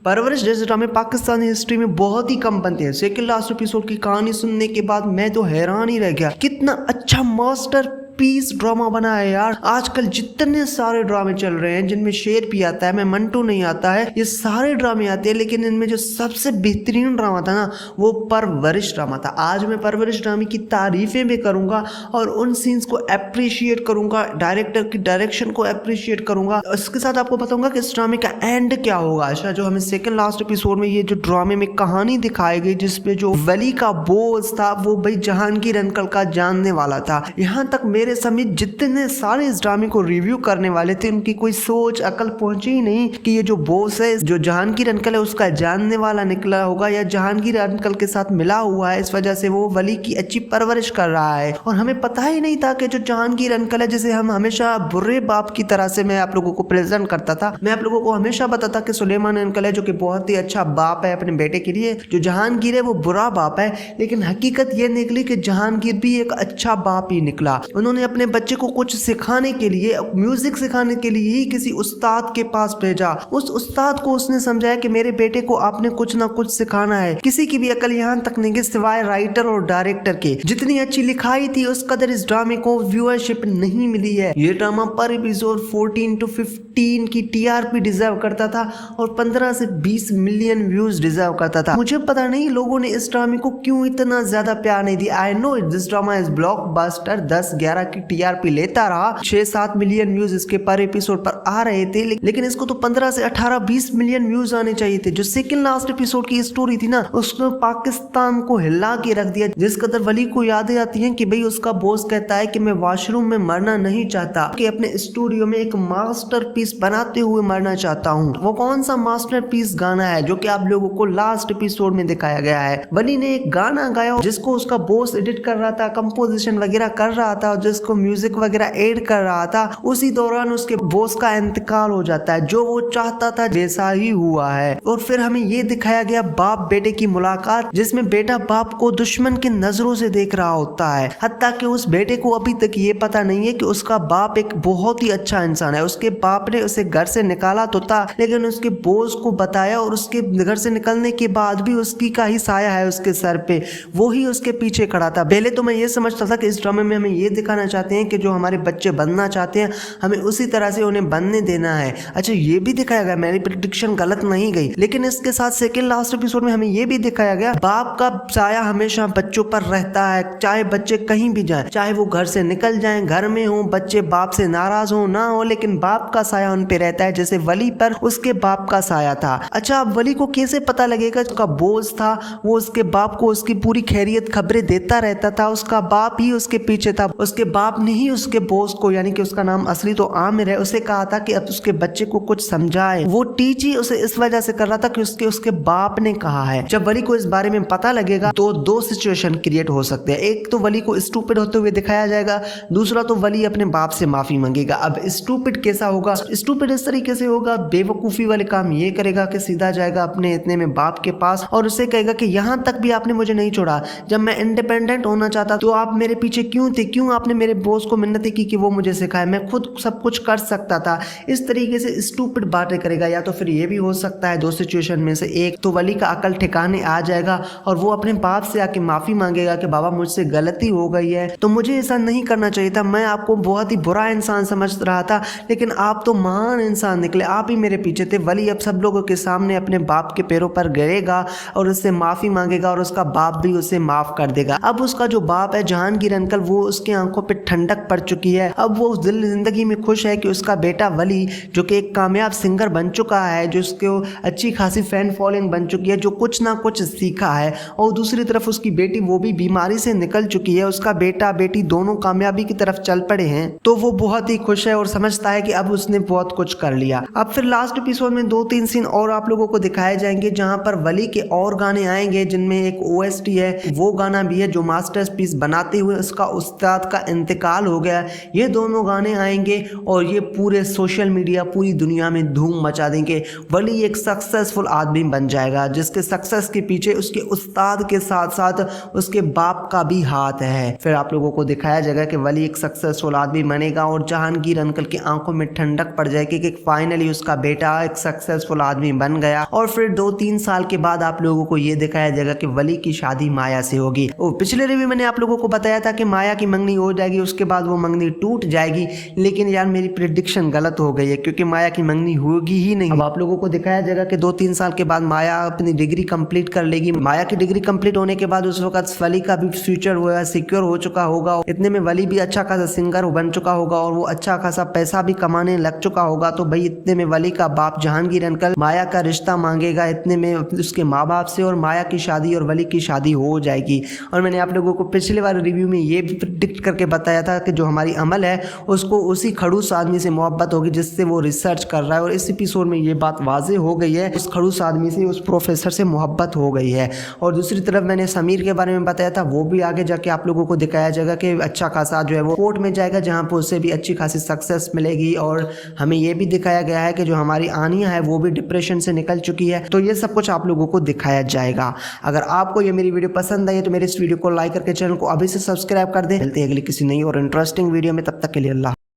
परवरिश जैसे ड्रामे पाकिस्तानी हिस्ट्री में बहुत ही कम बनते हैं। सेकंड लास्ट एपिसोड की कहानी सुनने के बाद मैं तो हैरान ही रह गया, कितना अच्छा मास्टर पीस ड्रामा बना है यार। आजकल जितने सारे ड्रामे चल रहे हैं जिनमें शेर भी आता है, मैं मंटू नहीं आता है, ये सारे ड्रामे आते हैं, लेकिन इनमें जो सबसे बेहतरीन ड्रामा था ना वो परवरिश ड्रामा था। आज मैं परवरिश ड्रामे की तारीफें भी करूंगा और उन सीन्स को अप्रिशिएट करूंगा, डायरेक्टर की डायरेक्शन को अप्रिशिएट करूंगा। इसके साथ आपको बताऊंगा कि इस ड्रामे का एंड क्या होगा। अच्छा, जो हमें सेकंड लास्ट एपिसोड में ये जो ड्रामे में कहानी दिखाई गई जिसपे जो वली का बोस था वो भाई जहांगीर अंकल का जानने वाला था। यहाँ तक मेरे समेत जितने सारे इस ड्रामे को रिव्यू करने वाले थे उनकी कोई सोच अकल पहुंची ही नहीं कि ये जो बॉस है, जो जहांगीर अंकल है, उसका जानने वाला निकला होगा या जहांगीर अंकल के साथ मिला हुआ है, इस वजह से वो वली की अच्छी परवरिश कर रहा है। और हमें पता ही नहीं था कि जो जहांगीर अंकल है, जिसे हम हमेशा बुरे बाप की तरह से मैं आप लोगों को प्रेजेंट करता था, मैं आप लोगों को हमेशा बताता कि सुलेमान अंकल है जो कि बहुत ही अच्छा बाप है अपने बेटे के लिए, जो जहांगीर है वो बुरा बाप है। लेकिन हकीकत ये निकली कि जहांगीर भी एक अच्छा बाप ही निकला। उन्होंने अपने बच्चे को कुछ सिखाने के लिए, म्यूजिक सिखाने के लिए ही किसी उस्ताद के पास भेजा। उस उस्ताद को उसने समझाया कि मेरे बेटे को आपने कुछ ना कुछ सिखाना है। किसी की भी अकल यहाँ तक नहीं है सिवाय राइटर और डायरेक्टर के। जितनी अच्छी लिखाई थी उस कदर इस ड्रामे को व्यूअरशिप नहीं मिली है। ये ड्रामा पर एपिसोड 14 to 15 की टीआरपी डिजर्व करता था और 15 से 20 मिलियन व्यूज डिजर्व करता था। मुझे पता नहीं लोगों ने इस ड्रामे को क्यों इतना ज्यादा प्यार नहीं दिया। I know this drama is blockbuster, 10-11 की टीआरपी लेता रहा, 6-7 मिलियन व्यूज इसके पर एपिसोड पर आ रहे थे, लेकिन इसको तो 15 से 18-20 मिलियन व्यूज आने चाहिए थे। जो सेकंड लास्ट एपिसोड की स्टोरी थी ना, उसने पाकिस्तान को हिला के रख दिया। जिस कदर वली को यादें आती हैं कि भाई उसका बॉस कहता है कि मैं वॉशरूम में मरना नहीं चाहता, कि अपने स्टूडियो में एक मास्टरपीस बनाते हुए मरना चाहता हूँ। वो कौन सा मास्टरपीस गाना है जो कि आप लोगों को लास्ट एपिसोड में दिखाया गया है। वली ने एक गाना गाया जिसको उसका बॉस एडिट कर रहा था, कंपोजिशन वगैरह कर रहा था, जिसको म्यूजिक वगैरह ऐड कर रहा था। उसी दौरान उसके बॉस का इंतकाल हो जाता है। जो वो चाहता था वैसा ही हुआ है। और फिर हमें ये दिखाया गया बाप बेटे की मुलाकात, जिसमें बेटा बाप को दुश्मन की नजरों से देख रहा होता है। हत्ता कि उस बेटे को अभी तक ये पता नहीं है कि उसका बाप एक बहुत ही अच्छा इंसान है। उसके बाप ने उसे घर से निकाला तो था, लेकिन उसके बॉस को बताया और उसके घर से निकलने के बाद भी उसकी का ही साया है उसके सर पे, वो ही उसके पीछे खड़ा था। पहले तो मैं ये समझता था कि इस ड्रामे में हमें ये दिखाना चाहते हैं कि जो हमारे बच्चे बनना चाहते हैं हमें उसी तरह से उन्हें बनने देना है। अच्छा, ये भी दिखाया गया, मेरी प्रेडिक्शन गलत नहीं गई। लेकिन इसके साथ सेकंड लास्ट एपिसोड में हमें ये भी दिखाया गया बाप का साया हमेशा बच्चों पर रहता है, चाहे बच्चे कहीं भी जाएं, चाहे वो घर से निकल जाएं, घर में हो, बच्चे बाप से नाराज हो ना हो, लेकिन बाप का साया उन पे रहता है। जैसे वली पर उसके बाप का साया था। अच्छा, अब वली को कैसे पता लगेगा उसका बॉस था, वो उसके बाप को उसकी पूरी खैरियत खबरें देता रहता था, उसका बाप ही उसके पीछे था। उसके बाप ने ही उसके बॉस को, यानी कि उसका नाम असली तो आमिर है, उसे कहा था कि अब उसके बच्चे को कुछ समझाए। वो टीच ही उसे इस वजह से कर रहा था कि उसके बाप ने कहा है। जब वली को इस बारे में पता लगेगा तो दो सिचुएशन क्रिएट हो सकते हैं। एक तो वली को स्टूपिड होते हुए दिखाया जाएगा, दूसरा तो वली अपने बाप से माफी मांगेगा। अब स्टूपिड कैसा होगा? स्टूपिड इस तरीके से होगा, बेवकूफी वाले काम ये करेगा कि सीधा जाएगा अपने इतने में बाप के पास और उसे कहेगा कि यहाँ तक भी आपने मुझे नहीं छोड़ा, जब मैं इंडिपेंडेंट होना चाहता तो आप मेरे पीछे क्यों थे, क्यों आपने मेरे बॉस को मिन्नतें की कि वो मुझे सिखाए, मैं खुद सब कुछ कर सकता था। इस तरीके से स्टूपिड बातें करेगा। या तो फिर ये भी हो सकता है दो सिचुएशन में से एक, तो वली का अकल ठिकाने आ जाएगा और वो अपने बाप से आके माफी मांगेगा कि बाबा मुझसे गलती हो गई है, तो मुझे ऐसा नहीं करना चाहिए था, मैं आपको बहुत ही बुरा इंसान समझ रहा था, लेकिन आप तो महान इंसान निकले, आप ही मेरे पीछे थे। वली अब सब लोगों के सामने अपने बाप के पैरों पर गिरेगा और उससे माफी मांगेगा और उसका बाप भी उसे माफ कर देगा। अब उसका जो बाप है जहांगीर अंकल, वो उसकी आंखों पे ठंडक पड़ चुकी है। अब वो जिंदगी में खुश है कि उसका बेटा वली, जो कि एक कामयाब सिंगर बन चुका है, जो उसको अच्छी खासी फैन फॉलोइंग बन चुकी है, जो कुछ ना कुछ सीखा है, और दूसरी तरफ उसकी बेटी वो भी बीमारी से निकल चुकी है, उसका बेटा बेटी दोनों कामयाबी की तरफ चल पड़े हैं, तो वो बहुत ही खुश है और समझता है कि अब उसने बहुत कुछ कर लिया। अब फिर लास्ट एपिसोड में 2-3 सीन और आप लोगों को दिखाए जाएंगे जहां पर वली के और गाने आएंगे, जिनमें एक OST है, वो गाना भी है जो मास्टरपीस बनाते हुए उसका उस्ताद का इंतकाल हो गया। ये दोनों गाने आएंगे और ये पूरे सोशल मीडिया, पूरी दुनिया में धूम मचा देंगे। वली एक सक्सेसफुल आदमी बन जाएगा जिसके सक्सेस के पीछे उसके उस्ताद के साथ साथ उसके बाप का भी हाथ है। फिर आप लोगों को दिखाया जाएगा कि वली एक सक्सेसफुल आदमी बनेगा और जहांगीर अंकल की आंखों में ठंडक पड़ जाएगी कि फाइनली उसका बेटा एक सक्सेसफुल आदमी बन गया। और फिर 2-3 साल के बाद आप लोगों को ये दिखाया जाएगा कि वली की शादी माया से होगी। पिछले रिव्यू मैंने आप लोगों को बताया था कि माया की मंगनी हो जाएगी, उसके बाद वो मंगनी टूट जाएगी, लेकिन यार मेरी प्रेडिक्शन गलत हो गई है क्योंकि माया की मंगनी होगी ही नहीं। अब आप लोगों को दिखाया जाएगा कि 2-3 साल के बाद माया अपनी डिग्री कंप्लीट कर लेगी। माया की डिग्री कंप्लीट होने के बाद उस वक्त वली का भी फ्यूचर हुआ सिक्योर हो चुका होगा। इतने में वली भी अच्छा खासा सिंगर बन चुका होगा और वो अच्छा खासा पैसा भी कमाने लग चुका होगा। तो भाई इतने में वली का बाप जहांगीर अंकल माया का रिश्ता मांगेगा, इतने में उसके माँ बाप से, और माया की शादी और वली की शादी हो जाएगी। और मैंने आप लोगों को पिछले वाले रिव्यू में ये भी प्रेडिक्ट करके बताया था कि जो हमारी अमल है उसको उसी खड़ूस आदमी से मोहब्बत होगी जिससे वो रिसर्च कर रहा है, और इस एपिसोड में ये बात वाजे हो गई है, उस खड़ूस आदमी से, उस प्रोफेसर से मोहब्बत हो गई है। और दूसरी तरफ मैंने समीर के बारे में बताया था, वो भी आगे जाके आप लोगों को दिखाया जाएगा कि अच्छा खासा जो है वो कोर्ट में जाएगा जहाँ पर उसे भी अच्छी खासी सक्सेस मिलेगी। और हमें ये भी दिखाया गया है कि जो हमारी आनिया है वो भी डिप्रेशन से निकल चुकी है। तो ये सब कुछ आप लोगों को दिखाया जाएगा। अगर आपको ये मेरी वीडियो पसंद आई है तो मेरे इस वीडियो को लाइक करके चैनल को अभी से सब्सक्राइब कर दें। मिलते हैं अगली किसी नई और इंटरेस्टिंग वीडियो में, तब तक के लिए अल्लाह।